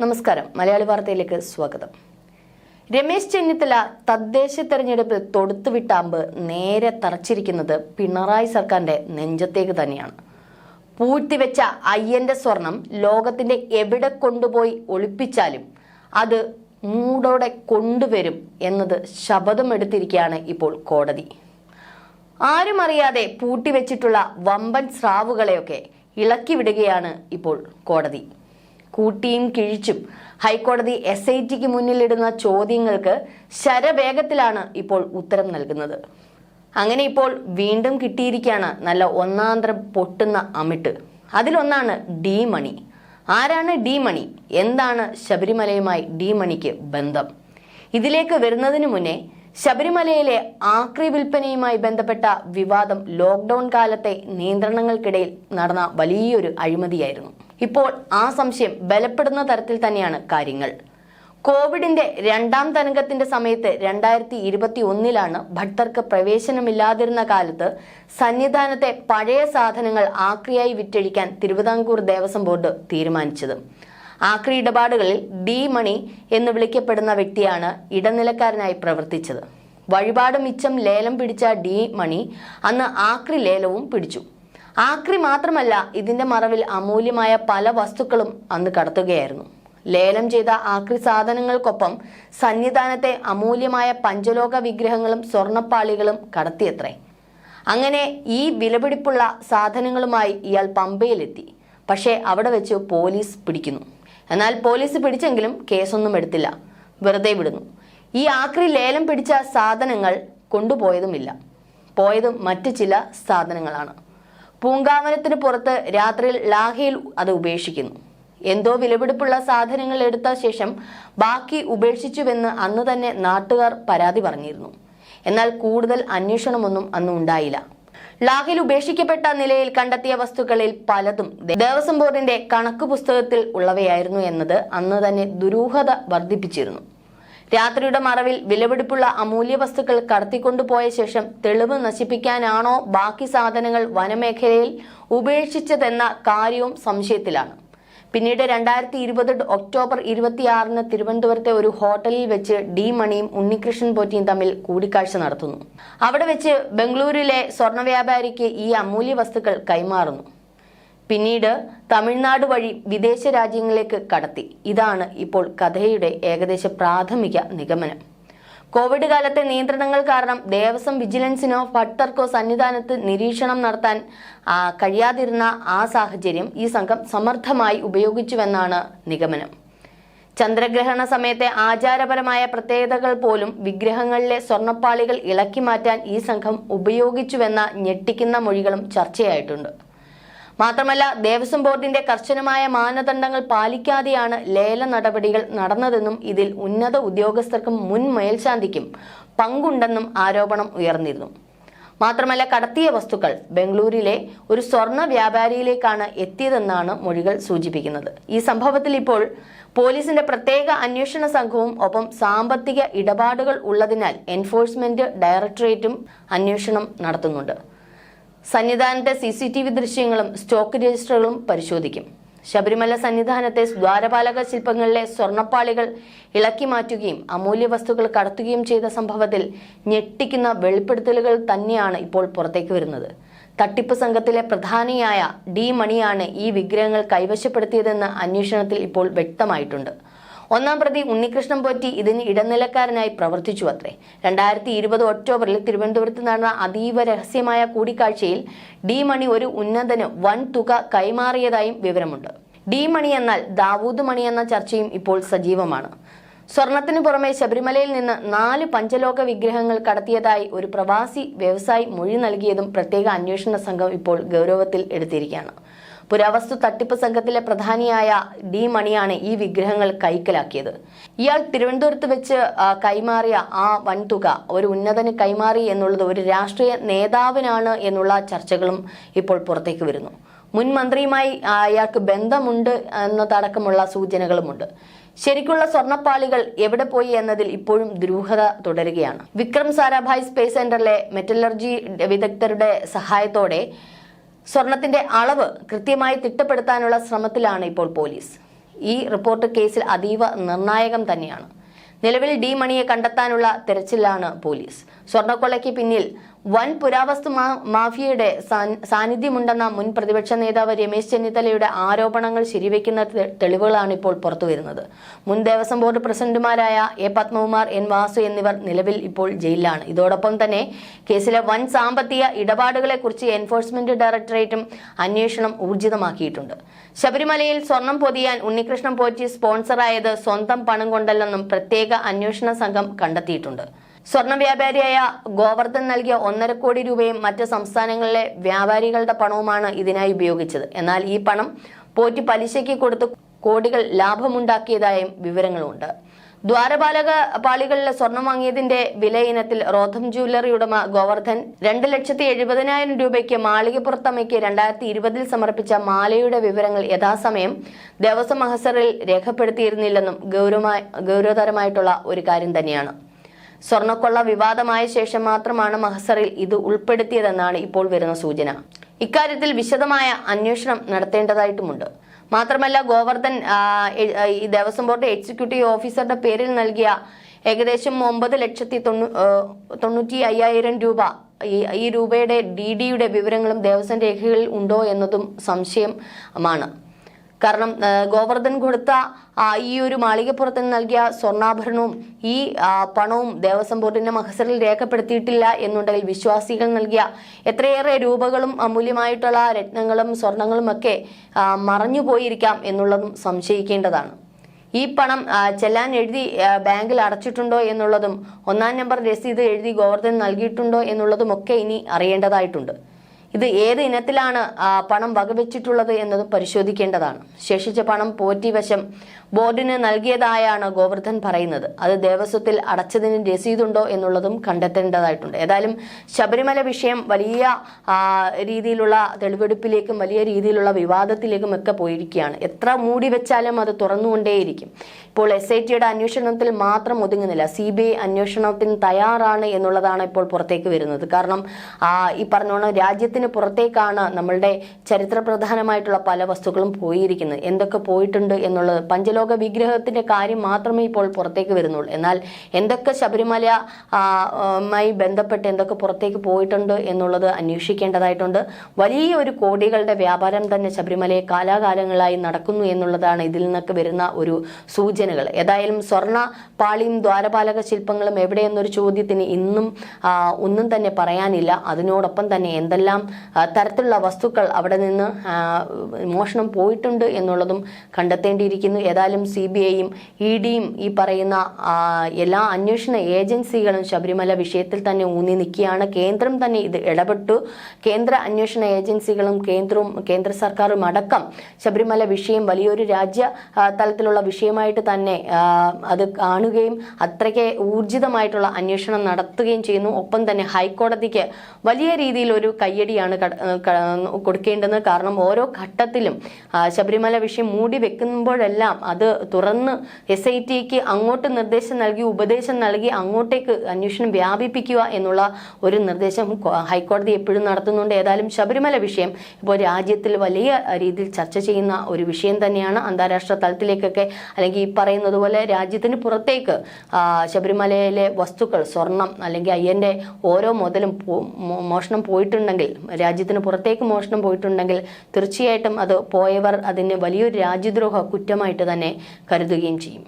നമസ്കാരം. മലയാളി വാർത്തയിലേക്ക് സ്വാഗതം. രമേശ് ചെന്നിത്തല തദ്ദേശ തെരഞ്ഞെടുപ്പിൽ തൊടുത്തുവിട്ട അമ്പ് നേരെ തറച്ചിരിക്കുന്നത് പിണറായി സർക്കാരിന്റെ നെഞ്ചത്തേക്ക് തന്നെയാണ്. പൂഴ്ത്തിവെച്ച അയ്യന്റെ സ്വർണം ലോകത്തിന്റെ എവിടെ കൊണ്ടുപോയി ഒളിപ്പിച്ചാലും അത് മൂടോടെ കൊണ്ടുവരും എന്നത് ശപഥമെടുത്തിരിക്കുകയാണ് ഇപ്പോൾ കോടതി. ആരും അറിയാതെ പൂട്ടിവെച്ചിട്ടുള്ള വമ്പൻ സ്രാവുകളെയൊക്കെ ഇളക്കി വിടുകയാണ് ഇപ്പോൾ കോടതി. കൂട്ടിയും കിഴിച്ചും ഹൈക്കോടതി SITക്ക് മുന്നിലിടുന്ന ചോദ്യങ്ങൾക്ക് ശരവേഗത്തിലാണ് ഇപ്പോൾ ഉത്തരം നൽകുന്നത്. അങ്ങനെ ഇപ്പോൾ വീണ്ടും കിട്ടിയിരിക്കുകയാണ് നല്ല ഒന്നാന്തരം പൊട്ടുന്ന അമിട്ട്. അതിലൊന്നാണ് ഡി മണി. ആരാണ് ഡി മണി? എന്താണ് ശബരിമലയുമായി ഡി മണിക്ക് ബന്ധം? ഇതിലേക്ക് വരുന്നതിന് മുന്നേ ശബരിമലയിലെ ആക്രി വിൽപ്പനയുമായി ബന്ധപ്പെട്ട വിവാദം ലോക്ക്ഡൌൺ കാലത്തെ നിയന്ത്രണങ്ങൾക്കിടയിൽ നടന്ന വലിയൊരു അഴിമതിയായിരുന്നു. ഇപ്പോൾ ആ സംശയം ബലപ്പെടുന്ന തരത്തിൽ തന്നെയാണ് കാര്യങ്ങൾ. കോവിഡിന്റെ രണ്ടാം തരംഗത്തിന്റെ സമയത്ത് 2021 ഭക്തർക്ക് പ്രവേശനമില്ലാതിരുന്ന കാലത്ത് സന്നിധാനത്തെ പഴയ സാധനങ്ങൾ ആക്രിയായി വിറ്റഴിക്കാൻ തിരുവിതാംകൂർ ദേവസ്വം ബോർഡ് തീരുമാനിച്ചത്. ആക്രി ഇടപാടുകളിൽ ഡി മണി എന്ന് വിളിക്കപ്പെടുന്ന വ്യക്തിയാണ് ഇടനിലക്കാരനായി പ്രവർത്തിച്ചത്. വഴിപാട് മിച്ചം ലേലം പിടിച്ച ഡി മണി അന്ന് ആക്രി ലേലവും പിടിച്ചു. ആക്രി മാത്രമല്ല, ഇതിന്റെ മറവിൽ അമൂല്യമായ പല വസ്തുക്കളും അന്ന് കടത്തുകയായിരുന്നു. ലേലം ചെയ്ത ആക്രി സാധനങ്ങൾക്കൊപ്പം സന്നിധാനത്തെ അമൂല്യമായ പഞ്ചലോക വിഗ്രഹങ്ങളും സ്വർണ്ണപ്പാളികളും കടത്തിയത്രേ. അങ്ങനെ ഈ വിലപിടിപ്പുള്ള സാധനങ്ങളുമായി ഇയാൾ പമ്പയിലെത്തി. പക്ഷേ അവിടെ വെച്ച് പോലീസ് പിടിക്കുന്നു. എന്നാൽ പോലീസ് പിടിച്ചെങ്കിലും കേസൊന്നും എടുത്തില്ല, വെറുതെ വിടുന്നു. ഈ ആക്രി ലേലം പിടിച്ച സാധനങ്ങൾ കൊണ്ടുപോയതുമില്ല, പോയതും മറ്റു ചില സാധനങ്ങളാണ്. പൂങ്കാവനത്തിന് പുറത്ത് രാത്രിയിൽ ലാഹയിൽ അത് ഉപേക്ഷിക്കുന്നു. എന്തോ വിലപിടിപ്പുള്ള സാധനങ്ങൾ എടുത്ത ശേഷം ബാക്കി ഉപേക്ഷിച്ചുവെന്ന് അന്ന് തന്നെ നാട്ടുകാർ പരാതി പറഞ്ഞിരുന്നു. എന്നാൽ കൂടുതൽ അന്വേഷണമൊന്നും അന്ന് ഉണ്ടായില്ല. ലാഹിൽ ഉപേക്ഷിക്കപ്പെട്ട നിലയിൽ കണ്ടെത്തിയ വസ്തുക്കളിൽ പലതും ദേവസ്വം ബോർഡിന്റെ കണക്ക് പുസ്തകത്തിൽ ഉള്ളവയായിരുന്നു എന്നത് അന്ന് തന്നെ ദുരൂഹത വർദ്ധിപ്പിച്ചിരുന്നു. രാത്രിയുടെ മറവിൽ വിലപിടിപ്പുള്ള അമൂല്യ വസ്തുക്കൾ കടത്തിക്കൊണ്ടുപോയ ശേഷം തെളിവ് നശിപ്പിക്കാനാണോ ബാക്കി സാധനങ്ങൾ വനമേഖലയിൽ ഉപേക്ഷിച്ചതെന്ന കാര്യവും സംശയത്തിലാണ്. പിന്നീട് 2020 ഒക്ടോബർ 26 തിരുവനന്തപുരത്തെ ഒരു ഹോട്ടലിൽ വെച്ച് ഡി മണിയും ഉണ്ണികൃഷ്ണൻ പോറ്റിയും തമ്മിൽ കൂടിക്കാഴ്ച നടത്തുന്നു. അവിടെ വെച്ച് ബംഗളൂരുവിലെ സ്വർണ്ണ വ്യാപാരിക്ക് ഈ അമൂല്യ വസ്തുക്കൾ കൈമാറുന്നു. പിന്നീട് തമിഴ്നാട് വഴി വിദേശ രാജ്യങ്ങളിലേക്ക് കടത്തി. ഇതാണ് ഇപ്പോൾ കഥയുടെ ഏകദേശ പ്രാഥമിക നിഗമനം. കോവിഡ് കാലത്തെ നിയന്ത്രണങ്ങൾ കാരണം ദേവസ്വം വിജിലൻസിനോ ഭക്തർക്കോ സന്നിധാനത്ത് നിരീക്ഷണം നടത്താൻ കഴിയാതിരുന്ന ആ സാഹചര്യം ഈ സംഘം സമർത്ഥമായി ഉപയോഗിച്ചുവെന്നാണ് നിഗമനം. ചന്ദ്രഗ്രഹണ സമയത്തെ ആചാരപരമായ പ്രത്യേകതകൾ പോലും വിഗ്രഹങ്ങളിലെ സ്വർണ്ണപ്പാളികൾ ഇളക്കി മാറ്റാൻ ഈ സംഘം ഉപയോഗിച്ചുവെന്ന ഞെട്ടിക്കുന്ന മൊഴികളും ചർച്ചയായിട്ടുണ്ട്. മാത്രമല്ല, ദേവസ്വം ബോർഡിന്റെ കർശനമായ മാനദണ്ഡങ്ങൾ പാലിക്കാതെയാണ് ലേല നടപടികൾ നടന്നതെന്നും ഇതിൽ ഉന്നത ഉദ്യോഗസ്ഥർക്കും മുൻ മേൽശാന്തിക്കും പങ്കുണ്ടെന്നും ആരോപണം ഉയർന്നിരുന്നു. മാത്രമല്ല, കടത്തിയ വസ്തുക്കൾ ബംഗളൂരിലെ ഒരു സ്വർണ്ണ വ്യാപാരിയിലേക്കാണ് എത്തിയതെന്നാണ് മൊഴികൾ സൂചിപ്പിക്കുന്നത്. ഈ സംഭവത്തിൽ ഇപ്പോൾ പോലീസിന്റെ പ്രത്യേക അന്വേഷണ സംഘവും ഒപ്പം സാമ്പത്തിക ഇടപാടുകൾ ഉള്ളതിനാൽ എൻഫോഴ്സ്മെന്റ് ഡയറക്ടറേറ്റും അന്വേഷണം നടത്തുന്നുണ്ട്. സന്നിധാനത്തെ CCTV ദൃശ്യങ്ങളും സ്റ്റോക്ക് രജിസ്റ്ററുകളും പരിശോധിക്കും. ശബരിമല സന്നിധാനത്തെ ദ്വാരപാലക ശില്പങ്ങളിലെ സ്വർണ്ണപ്പാളികൾ ഇളക്കി മാറ്റുകയും അമൂല്യ വസ്തുക്കൾ കടത്തുകയും ചെയ്ത സംഭവത്തിൽ ഞെട്ടിക്കുന്ന വെളിപ്പെടുത്തലുകൾ തന്നെയാണ് ഇപ്പോൾ പുറത്തേക്ക് വരുന്നത്. തട്ടിപ്പ് സംഘത്തിലെ പ്രധാനിയായ ഡി മണിയാണ് ഈ വിഗ്രഹങ്ങൾ കൈവശപ്പെടുത്തിയതെന്ന് അന്വേഷണത്തിൽ ഇപ്പോൾ വ്യക്തമായിട്ടുണ്ട്. ഒന്നാം പ്രതി ഉണ്ണികൃഷ്ണൻ പോറ്റി ഇതിന് ഇടനിലക്കാരനായി പ്രവർത്തിച്ചു അത്രേ. 2020 ഒക്ടോബറിൽ തിരുവനന്തപുരത്ത് നടന്ന അതീവ രഹസ്യമായ കൂടിക്കാഴ്ചയിൽ ഡി മണി ഒരു ഉന്നതന് വൻ തുക കൈമാറിയതായും വിവരമുണ്ട്. ഡി മണി എന്നാൽ ദാവൂദ് മണി എന്ന ചർച്ചയും ഇപ്പോൾ സജീവമാണ്. സ്വർണത്തിന് പുറമെ ശബരിമലയിൽ നിന്ന് 4 പഞ്ചലോക വിഗ്രഹങ്ങൾ കടത്തിയതായി ഒരു പ്രവാസി വ്യവസായി മൊഴി നൽകിയതും പ്രത്യേക അന്വേഷണ സംഘം ഇപ്പോൾ ഗൗരവത്തിൽ എടുത്തിരിക്കുകയാണ്. പുരാവസ്തു തട്ടിപ്പ് സംഘത്തിലെ പ്രധാനിയായ ഡി മണിയാണ് ഈ വിഗ്രഹങ്ങൾ കൈക്കലാക്കിയത്. ഇയാൾ തിരുവനന്തപുരത്ത് വെച്ച് കൈമാറിയ ആ വൻതുക ഒരു ഉന്നതന് കൈമാറി എന്നുള്ളത് ഒരു രാഷ്ട്രീയ നേതാവിനാണ് എന്നുള്ള ചർച്ചകളും ഇപ്പോൾ പുറത്തേക്ക് വരുന്നു. മുൻ മന്ത്രിയുമായി അയാൾക്ക് ബന്ധമുണ്ട് എന്നതടക്കമുള്ള സൂചനകളുമുണ്ട്. ശരിക്കുള്ള സ്വർണ്ണപ്പാളികൾ എവിടെ പോയി എന്നതിൽ ഇപ്പോഴും ദുരൂഹത തുടരുകയാണ്. വിക്രം സാരാഭായ് സ്പേസ് സെന്ററിലെ മെറ്റലർജി വിദഗ്ധരുടെ സഹായത്തോടെ സ്വർണത്തിന്റെ അളവ് കൃത്യമായി തിട്ടപ്പെടുത്താനുള്ള ശ്രമത്തിലാണ് ഇപ്പോൾ പോലീസ്. ഈ റിപ്പോർട്ട് കേസിൽ അതീവ നിർണായകം തന്നെയാണ്. നിലവിൽ ഡി മണിയെ കണ്ടെത്താനുള്ള തെരച്ചിലാണ് പോലീസ്. സ്വർണ്ണക്കൊള്ളയ്ക്ക് പിന്നിൽ വൻ പുരാവസ്തു മാഫിയയുടെ സാന്നിധ്യമുണ്ടെന്ന മുൻ പ്രതിപക്ഷ നേതാവ് രമേശ് ചെന്നിത്തലയുടെ ആരോപണങ്ങൾ ശരിവെക്കുന്ന തെളിവുകളാണ് ഇപ്പോൾ പുറത്തുവരുന്നത്. മുൻ ദേവസ്വം ബോർഡ് പ്രസിഡന്റുമാരായ എ പത്മകുമാർ, എൻ വാസു എന്നിവർ നിലവിൽ ഇപ്പോൾ ജയിലിലാണ്. ഇതോടൊപ്പം തന്നെ കേസിലെ വൻ സാമ്പത്തിക ഇടപാടുകളെക്കുറിച്ച് എൻഫോഴ്സ്മെന്റ് ഡയറക്ടറേറ്റും അന്വേഷണം ഊർജിതമാക്കിയിട്ടുണ്ട്. ശബരിമലയിൽ സ്വർണം പൊതിയാൻ ഉണ്ണികൃഷ്ണൻ പോറ്റി സ്പോൺസറായത് സ്വന്തം പണം കൊണ്ടല്ലെന്നും പ്രത്യേക അന്വേഷണ സംഘം കണ്ടെത്തിയിട്ടുണ്ട്. സ്വർണ്ണ വ്യാപാരിയായ ഗോവർദ്ധൻ നൽകിയ 1.5 കോടി രൂപയും മറ്റ് സംസ്ഥാനങ്ങളിലെ വ്യാപാരികളുടെ പണവുമാണ് ഇതിനായി ഉപയോഗിച്ചത്. എന്നാൽ ഈ പണം പോറ്റി പലിശയ്ക്ക് കൊടുത്ത് കോടികൾ ലാഭമുണ്ടാക്കിയതായും വിവരങ്ങളുണ്ട്. ദ്വാരപാലക പാളികളിലെ സ്വർണം വാങ്ങിയതിന്റെ വില ഇനത്തിൽ റോഥം ജ്വല്ലറി ഉടമ ഗോവർദ്ധൻ 2,70,000 രൂപയ്ക്ക് മാളികപ്പുറത്തമ്മയ്ക്ക് 2020 സമർപ്പിച്ച മാലയുടെ വിവരങ്ങൾ യഥാസമയം ദേവസ്വം മഹസറിൽ രേഖപ്പെടുത്തിയിരുന്നില്ലെന്നും ഗൗരവതരമായിട്ടുള്ള ഒരു കാര്യം തന്നെയാണ്. സ്വർണ്ണക്കൊള്ള വിവാദമായ ശേഷം മാത്രമാണ് മഹസറിൽ ഇത് ഉൾപ്പെടുത്തിയതെന്നാണ് ഇപ്പോൾ വരുന്ന സൂചന. ഇക്കാര്യത്തിൽ വിശദമായ അന്വേഷണം നടത്തേണ്ടതായിട്ടുമുണ്ട്. മാത്രമല്ല, ഗോവർദ്ധൻ ഈ ദേവസ്വം ബോർഡ് എക്സിക്യൂട്ടീവ് ഓഫീസറുടെ പേരിൽ നൽകിയ ഏകദേശം 9,95,000 രൂപ, ഈ രൂപയുടെ DDയുടെ വിവരങ്ങളും ദേവസ്വം രേഖകളിൽ ഉണ്ടോ എന്നതും സംശയമാണ്. കാരണം ഗോവർദ്ധൻ കൊടുത്ത ഈ ഒരു മാളികപ്പുറത്തിന് നൽകിയ സ്വർണ്ണാഭരണവും ഈ പണവും ദേവസ്വം ബോർഡിന്റെ മഹസറിൽ രേഖപ്പെടുത്തിയിട്ടില്ല എന്നുണ്ടെങ്കിൽ വിശ്വാസികൾ നൽകിയ എത്രയേറെ രൂപകളും അമൂല്യമായിട്ടുള്ള രത്നങ്ങളും സ്വർണങ്ങളും ഒക്കെ മറഞ്ഞു പോയിരിക്കാം എന്നുള്ളതും സംശയിക്കേണ്ടതാണ്. ഈ പണം ചെല്ലാൻ എഴുതി ബാങ്കിൽ അടച്ചിട്ടുണ്ടോ എന്നുള്ളതും 1-ാം നമ്പർ രസീത് എഴുതി ഗോവർദ്ധൻ നൽകിയിട്ടുണ്ടോ എന്നുള്ളതും ഒക്കെ ഇനി അറിയേണ്ടതായിട്ടുണ്ട്. ഇത് ഏത് ഇനത്തിലാണ് പണം വകവെച്ചിട്ടുള്ളത് എന്നതും പരിശോധിക്കേണ്ടതാണ്. ശേഷിച്ച പണം പോറ്റിവശം ബോർഡിന് നൽകിയതായാണ് ഗോവർദ്ധൻ പറയുന്നത്. അത് ദേവസ്വത്തിൽ അടച്ചതിന് രസീതുണ്ടോ എന്നുള്ളതും കണ്ടെത്തേണ്ടതായിട്ടുണ്ട്. ഏതായാലും ശബരിമല വിഷയം വലിയ രീതിയിലുള്ള തെളിവെടുപ്പിലേക്കും വലിയ രീതിയിലുള്ള വിവാദത്തിലേക്കും ഒക്കെ പോയിരിക്കുകയാണ്. എത്ര മൂടി വെച്ചാലും അത് തുറന്നുകൊണ്ടേയിരിക്കും. ഇപ്പോൾ SITയുടെ അന്വേഷണത്തിൽ മാത്രം ഒതുങ്ങുന്നില്ല, CBI അന്വേഷണത്തിന് തയ്യാറാണ് എന്നുള്ളതാണ് ഇപ്പോൾ പുറത്തേക്ക് വരുന്നത്. കാരണം ഈ പറഞ്ഞോണം രാജ്യത്തിന് പുറത്തേക്കാണ് നമ്മളുടെ ചരിത്രപ്രധാനമായിട്ടുള്ള പല വസ്തുക്കളും പോയിരിക്കുന്നത്. എന്തൊക്കെ പോയിട്ടുണ്ട് എന്നുള്ളത് പഞ്ചലോക വിഗ്രഹത്തിന്റെ കാര്യം മാത്രമേ ഇപ്പോൾ പുറത്തേക്ക് വരുന്നുള്ളൂ. എന്നാൽ എന്തൊക്കെ ശബരിമലയുമായി ബന്ധപ്പെട്ട് എന്തൊക്കെ പുറത്തേക്ക് പോയിട്ടുണ്ട് എന്നുള്ളത് അന്വേഷിക്കേണ്ടതായിട്ടുണ്ട്. വലിയൊരു കോടികളുടെ വ്യാപാരം തന്നെ ശബരിമലയെ കാലാകാലങ്ങളായി നടക്കുന്നു എന്നുള്ളതാണ് ഇതിൽ നിന്നൊക്കെ വരുന്ന ഒരു സൂചനകൾ. ഏതായാലും സ്വർണ്ണ പാളിയും ദ്വാരപാലക ശില്പങ്ങളും എവിടെയെന്നൊരു ചോദ്യത്തിന് ഇന്നും ഒന്നും തന്നെ പറയാനില്ല. അതിനോടൊപ്പം തന്നെ എന്തെല്ലാം തരത്തിലുള്ള വസ്തുക്കൾ അവിടെ നിന്ന് മോഷണം പോയിട്ടുണ്ട് എന്നുള്ളതും കണ്ടെത്തേണ്ടിയിരിക്കുന്നു. ഏതായാലും CBIയും EDയും ഈ പറയുന്ന എല്ലാ അന്വേഷണ ഏജൻസികളും ശബരിമല വിഷയത്തിൽ തന്നെ ഊന്നി നിൽക്കുകയാണ്. കേന്ദ്രം തന്നെ ഇത് ഇടപെട്ടു. കേന്ദ്ര അന്വേഷണ ഏജൻസികളും കേന്ദ്ര സർക്കാരും അടക്കം ശബരിമല വിഷയം വലിയൊരു രാജ്യ തലത്തിലുള്ള വിഷയമായിട്ട് തന്നെ അത് കാണുകയും അത്രയ്ക്ക് ഊർജിതമായിട്ടുള്ള അന്വേഷണം നടത്തുകയും ചെയ്യുന്നു. ഒപ്പം തന്നെ ഹൈക്കോടതിക്ക് വലിയ രീതിയിൽ ഒരു കയ്യടിയാണ് കൊടുക്കേണ്ടത്. കാരണം ഓരോ ഘട്ടത്തിലും ശബരിമല വിഷയം മൂടി വെക്കുമ്പോഴെല്ലാം അത് തുറന്ന് SITക്ക് അങ്ങോട്ട് നിർദ്ദേശം നൽകി, ഉപദേശം നൽകി അങ്ങോട്ടേക്ക് അന്വേഷണം വ്യാപിപ്പിക്കുക എന്നുള്ള ഒരു നിർദ്ദേശം ഹൈക്കോടതി എപ്പോഴും നടത്തുന്നുണ്ട്. ഏതായാലും ശബരിമല വിഷയം ഇപ്പോൾ രാജ്യത്തിൽ വലിയ രീതിയിൽ ചർച്ച ചെയ്യുന്ന ഒരു വിഷയം തന്നെയാണ്. അന്താരാഷ്ട്ര തലത്തിലേക്കൊക്കെ അല്ലെങ്കിൽ ഈ പറയുന്നത് പോലെ രാജ്യത്തിന് പുറത്തേക്ക് ശബരിമലയിലെ വസ്തുക്കൾ, സ്വർണം അല്ലെങ്കിൽ അയ്യന്റെ ഓരോ മുതലും മോഷണം പോയിട്ടുണ്ടെങ്കിൽ, രാജ്യത്തിന് പുറത്തേക്ക് മോഷണം പോയിട്ടുണ്ടെങ്കിൽ തീർച്ചയായിട്ടും അത് പോയവർ അതിന് വലിയൊരു രാജ്യദ്രോഹ കുറ്റമായിട്ട് തന്നെ കരുതുകയും ചെയ്യും.